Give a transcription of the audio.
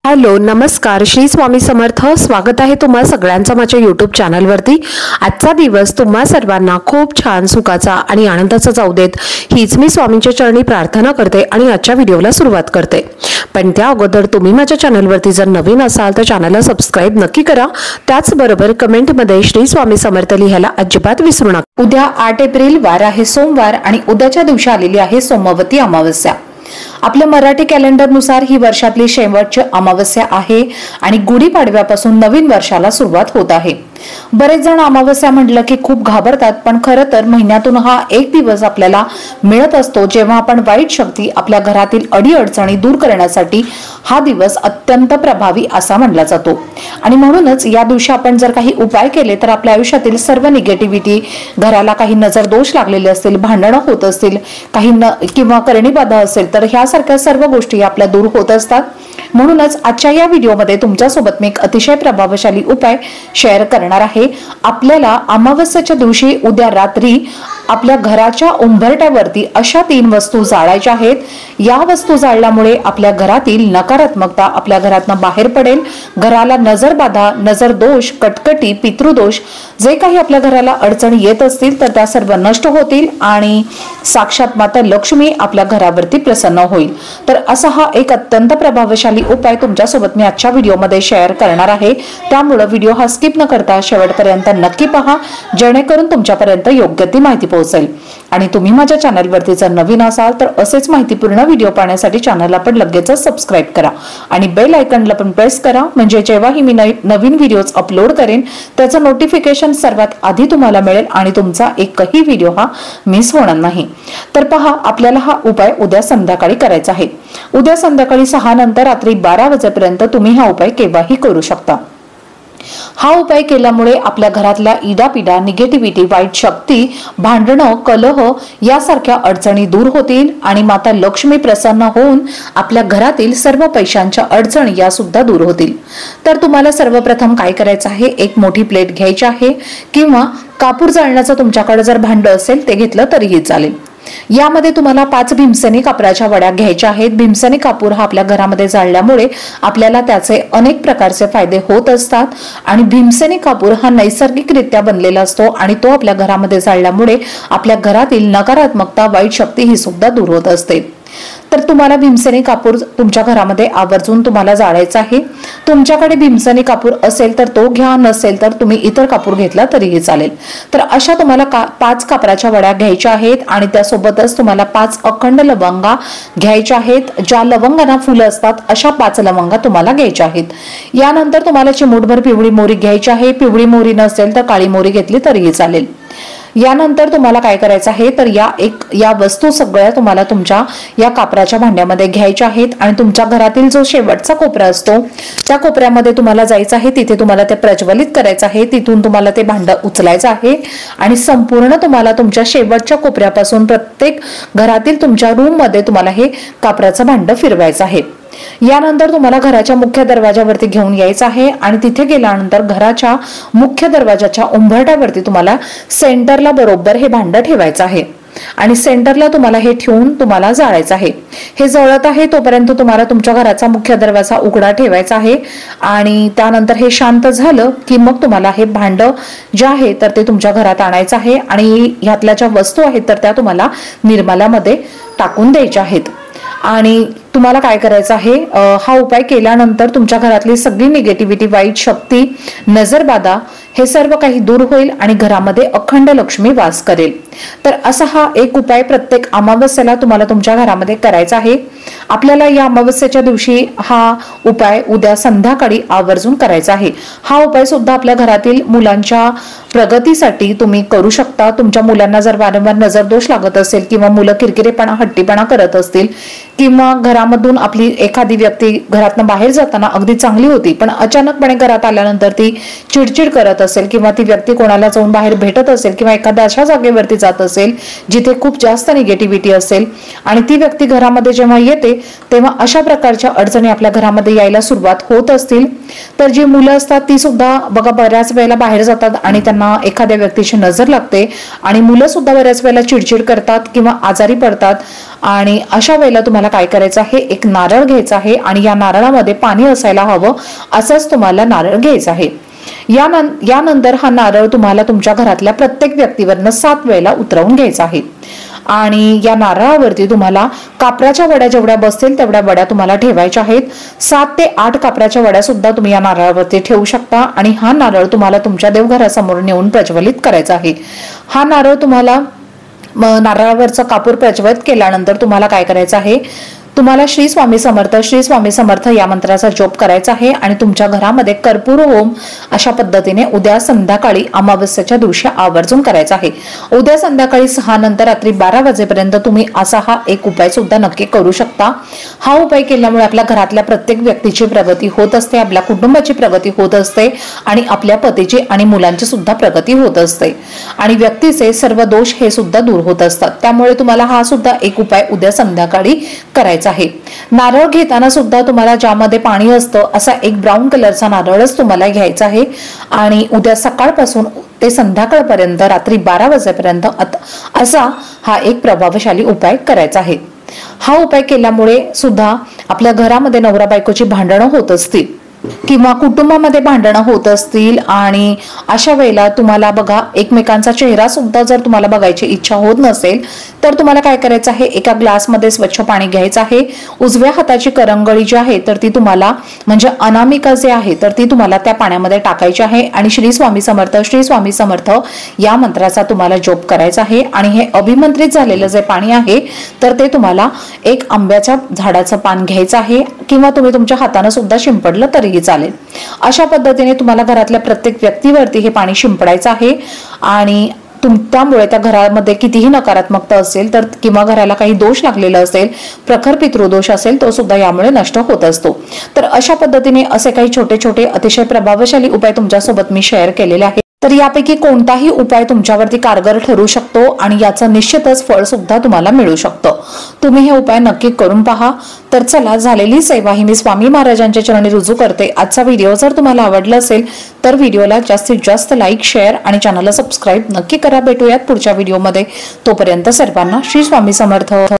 Hello नमस्कार श्री स्वामी समर्थ। स्वागत आहे तुम्हा सगळ्यांचं माझ्या यूट्यूब चॅनलवरती। आजचा दिवस तुम्हा सर्वांना खूप छान सुखाचा आणि आनंदाचा जाऊ देत हीच मी स्वामींच्या चरणी प्रार्थना करते आणि आजच्या व्हिडिओला सुरुवात करते। पण त्या अगोदर तुम्ही माझ्या चॅनलवरती जर नवीन असाल तर चॅनलला सबस्क्राइब नक्की करा। त्याचबरोबर कमेंटमध्ये श्री स्वामी समर्थ लिहायला अजिबात विसरू नका। उद्या 8 एप्रिल वार आहे सोमवार आणि उद्याच्या दिवशी आलेली आहे सोमवती अमावस्या। आपल्या मराठी कॅलेंडरनुसार ही वर्षातली शेवटची अमावस्या आहे आणि गुढीपाडव्यापासून नवीन वर्षाला सुरुवात होत आहे। बरेच जण अमावस्या म्हटलं की खूप घाबरतात, पण खरं तर महिन्यातून हा एक दिवस आपल्याला मिळत असतो जेव्हा आपण वाईट शक्ती आपल्या घरातील अडीअडचणी दूर करण्यासाठी हा दिवस अत्यंत प्रभावी असा मानला जातो। आणि म्हणूनच या दिवशी आपण जर काही उपाय केले तर आपल्या आयुष्यातील सर्व निगेटिव्हिटी, घराला काही नजर दोष लागलेले असतील, भांडणं होत असतील, काही किंवा करणीबाधा असेल तर ह्यासारख्या सर्व गोष्टी आपल्या दूर होत असतात। म्हणूनच आजच्या या व्हिडिओमध्ये तुमच्यासोबत मी एक अतिशय प्रभावशाली उपाय शेअर करणार आहे। आपल्याला अमावस्येच्या दिवशी उद्या रात्री आपल्या घराच्या उंबरठ्यावरती अशा 3 वस्तू जाळायच्या आहेत। या वस्तू जाळल्यामुळे आपल्या घरातील नकारात्मकता आपल्या घरातून बाहेर पडेल। घराला नजरबाधा, नजर दोष, कटकटी, पितृदोष जे काही आपल्या घराला अडचणी येत असतील तर त्या सर्व नष्ट होतील आणि साक्षात माता लक्ष्मी आपल्या घरावरती प्रसन्न होईल। तर असा हा एक अत्यंत प्रभावशाली उपाय तुमच्यासोबत मी आजच्या व्हिडिओमध्ये शेअर करणार आहे। त्यामुळे व्हिडिओ हा स्किप न करता शेवटपर्यंत नक्की पहा, जेणेकरून तुमच्यापर्यंत योग्य ती माहिती पोहोचेल। आणि तुम्ही माझ्या चॅनलवरती जर नवीन असाल तर असेच माहितीपूर्ण व्हिडिओ पाहण्यासाठी चॅनलला पण लगेचच सबस्क्राइब करा आणि बेल आयकॉनला पण प्रेस करा, म्हणजे जेव्हाही मी नवीन व्हिडिओज अपलोड करेन त्याचं नोटिफिकेशन सर्वात आधी तुम्हाला मिळेल आणि तुमचा एकही व्हिडिओ हा मिस होणार नाही। तर पहा, आपल्याला हा उपाय उद्या संध्याकाळी करायचा आहे। उद्या संध्याकाळी 6 नंतर रात्री 12 वाजेपर्यंत तुम्ही हा उपाय केव्हाही करू शकता। हा उपाय केल्यामुळे आपल्या घरातल्या इडापिडा, निगेटिव्हिटी, वाईट शक्ती, भांडणं, कलह यासारख्या अडचणी दूर होतील आणि माता लक्ष्मी प्रसन्न होऊन आपल्या घरातील सर्व पैशांच्या अडचणी या सुद्धा दूर होतील। तर तुम्हाला सर्वप्रथम काय करायचं आहे, एक मोठी प्लेट घ्यायची आहे किंवा कापूर जाळण्याचं तुमच्याकडे जर भांड असेल ते घेतलं तरीही चालेल। यामध्ये तुम्हाला 5 भीमसेनी कापराच्या वड्या घ्यायच्या आहेत। भीमसेनी कापूर हा आपल्या घरामध्ये जाळल्यामुळे आपल्याला त्याचे अनेक प्रकारचे फायदे होत असतात आणि भीमसेनी कापूर हा नैसर्गिकरित्या बनलेला असतो आणि तो आपल्या घरामध्ये जाळल्यामुळे आपल्या घरातील नकारात्मकता, वाईट शक्ती ही सुद्धा दूर होत असते। तर तुम्हाला भीमसेनी कापूर तुमच्या घरामध्ये आवर्जून तुम्हाला जाळायचा आहे। तुमच्याकडे भीमसेनी कापूर असेल तर तो घ्या, नसेल तर तुम्ही इतर कापूर घेतला तरीही चालेल। तर अशा तुम्हाला 5 कापराच्या वड्या घ्यायच्या आहेत आणि त्यासोबतच तुम्हाला 5 अखंड लवंगा घ्यायच्या आहेत। ज्या लवंगांना फुलं असतात अशा 5 लवंगा तुम्हाला घ्यायच्या आहेत। यानंतर तुम्हाला चिमूटभर पिवळी मोहरी घ्यायची आहे। पिवळी मोहरी नसेल तर काळी मोहरी घेतली तरीही चालेल। यानंतर तुम्हाला काय करायचं आहे तर या वस्तू सगळ्या तुम्हाला तुमच्या या कापराच्या भांड्यामध्ये घ्यायच्या आहेत आणि तुमच्या घरातील जो शेवटचा कोपरा असतो त्या कोपऱ्यामध्ये तुम्हाला जायचं आहे। तिथे तुम्हाला ते प्रज्वलित करायचं आहे। तिथून तुम्हाला ते भांड उचलायचं आहे आणि संपूर्ण तुम्हाला तुमच्या शेवटच्या कोपऱ्यापासून प्रत्येक घरातील तुमच्या रूम मध्ये तुम्हाला हे कापराचं भांड फिरवायचं आहे। यानंतर तुम्हाला घराच्या मुख्य दरवाजावरती घेऊन यायचं आहे आणि तिथे गेल्यानंतर घराच्या मुख्य दरवाजाच्या उंबरठ्यावरती तुम्हाला सेंटरला बरोबर हे भांड ठेवायचं आहे आणि सेंटरला तुम्हाला हे ठेवून तुम्हाला जाळायचं आहे। हे जळत आहे तोपर्यंत तुम्हाला तुमच्या घराचा मुख्य दरवाजा उघडा ठेवायचा आहे आणि त्यानंतर हे शांत झालं की मग तुम्हाला हे भांड जे आहे तर ते तुमच्या घरात आणायचं आहे आणि ह्यातल्या ज्या वस्तू आहेत तर त्या तुम्हाला निर्माल्यामध्ये टाकून द्यायच्या आहेत। आणि तुम्हाला काय करायचं आहे, हा उपाय केल्यानंतर तुमच्या घरातली सगळी निगेटिव्हिटी, वाईट शक्ती, नजरबाधा हे सर्व काही दूर होईल आणि घरामध्ये अखंड लक्ष्मी वास करेल। तर असा हा एक उपाय प्रत्येक अमावस्येला तुम्हाला तुमच्या घरामध्ये करायचा आहे। आपल्याला या अमावस्येच्या दिवशी हा उपाय उद्या संध्याकाळी आवर्जून करायचा आहे। हा उपाय सुद्धा आपल्या घरातील मुलांच्या प्रगतीसाठी तुम्ही करू शकता। तुमच्या मुलांना जर वारंवार नजर दोष लागत असेल किंवा मुलं किरकिरेपणा, हट्टीपणा करत असतील किंवा घरामधून आपली एखादी व्यक्ती घरातून बाहेर जाताना अगदी चांगली होती पण अचानकपणे घरात आल्यानंतर ती चिडचिड करत असेल किंवा ती व्यक्ती कोणाला जाऊन बाहेर भेटत असेल किंवा एखाद्या अशा जागेवरती जात असेल जिथे खूप जास्त निगेटिव्हिटी असेल आणि ती व्यक्ती घरामध्ये जेव्हा येते तेव्हा अशा प्रकारच्या अडचणी आपल्या घरामध्ये यायला सुरुवात होत असतील तर जी मुलं असतात ती सुद्धा बघा बऱ्याच वेळेला बाहेर जातात आणि त्यांना एखाद्या व्यक्तीची नजर लागते आणि मुलं सुद्धा बऱ्याच वेळेला चिडचिड करतात किंवा आजारी पडतात आणि अशा वेळेला तुम्हाला काय करायचं आहे, एक नारळ घ्यायचा आहे आणि या नारळामध्ये पाणी असायला हवं असंच तुम्हाला नारळ घ्यायचं आहे। यानंतर हा नारळ तुम्हाला तुमच्या घरातल्या प्रत्येक व्यक्तीवरनं 7 वेळेला उतरवून घ्यायचा आहे आणि या नारळावरती तुम्हाला कापराच्या वड्या जेवढ्या बसतील तेवढ्या वड्या तुम्हाला ठेवायच्या आहेत। 7 ते 8 कापराच्या वड्या सुद्धा तुम्ही या नारळावरती ठेवू शकता आणि हा नारळ तुम्हाला तुमच्या देवघरासमोर नेऊन प्रज्वलित करायचा आहे। हा नारळ तुम्हाला नारळावरचा कापूर प्रज्वलित केल्यानंतर तुम्हाला काय करायचं आहे, तुम्हाला श्री स्वामी समर्थ या मंत्राचा जप करायचा आहे आणि तुमच्या घरामध्ये कर्पूर होम अशा पद्धतीने उद्या संध्याकाळी अमावस्येच्या दिवशी आवर्जून करायचा आहे। उद्या संध्याकाळी 6 नंतर रात्री 12 वाजेपर्यंत तुम्ही असा हा एक उपाय सुद्धा नक्की करू शकता। हा उपाय केल्यामुळे आपल्या घरातल्या प्रत्येक व्यक्तीची प्रगती होत असते, आपल्या कुटुंबाची प्रगती होत असते आणि आपल्या पतीची आणि मुलांची सुद्धा प्रगती होत असते आणि व्यक्तीचे सर्व दोष हे सुद्धा दूर होत असतात। त्यामुळे तुम्हाला हा सुद्धा एक उपाय उद्या संध्याकाळी करायचा आहे। नारळ घेताना सुद्धा तुम्हाला ज्यामध्ये पाणी असतं असा एक ब्राऊन कलरचा नारळच तुम्हाला घ्यायचा आहे आणि उद्या सकाळपासून ते संध्याकाळपर्यंत रात्री 12 वाजेपर्यंत असा हा एक प्रभावशाली उपाय करायचा आहे। हा उपाय केल्यामुळे सुद्धा आपल्या घरामध्ये नवरा बायकोची भांडणं होत असतील किंवा कुटुंबामध्ये भांडणं होत असतील आणि अशा वेळेला तुम्हाला बघा एकमेकांचा चेहरा सुद्धा जर तुम्हाला बघायची इच्छा होत नसेल तर तुम्हाला काय करायचं आहे, एका ग्लासमध्ये स्वच्छ पाणी घ्यायचं आहे। उजव्या हाताची करंगळी जी आहे तर ती तुम्हाला म्हणजे अनामिका जे आहे तर ती तुम्हाला त्या पाण्यामध्ये टाकायची आहे आणि श्री स्वामी समर्थ या मंत्राचा तुम्हाला जप करायचा आहे आणि हे अभिमंत्रित झालेलं जे पाणी आहे तर ते तुम्हाला एक आंब्याच्या झाडाचं पान घ्यायचं आहे किंवा तुम्ही तुमच्या हाताने सुद्धा शिंपडलं तरीही चालेल। अशा पद्धतीने तुम्हाला घरातल्या प्रत्येक व्यक्तीवरती हे पाणी शिंपडायचं आहे आणि त्यामुळे त्या घरामध्ये कितीही नकारात्मकता असेल तर किंवा घराला काही दोष लागलेला असेल, प्रखर पितृदोष असेल तो सुद्धा यामुळे नष्ट होत असतो। तर अशा पद्धतीने असे काही छोटे छोटे अतिशय प्रभावशाली उपाय तुमच्यासोबत मी शेअर केलेले आहेत। तर यापैकी कोणताही उपाय तुमच्यावरती कारगर ठरू शकतो आणि याचं निश्चितच फळ सुद्धा तुम्हाला मिळू शकतं। तुम्ही हे उपाय नक्की करून पहा। तर चला, झालेली सेवा ही मी स्वामी महाराजांच्या चरणी रुजू करते। आजचा व्हिडिओ जर तुम्हाला आवडला असेल तर व्हिडिओला जास्तीत जास्त लाईक, शेअर आणि चॅनलला सबस्क्राईब नक्की करा। भेटूयात पुढच्या व्हिडिओमध्ये। तोपर्यंत सर्वांना श्री स्वामी समर्थ।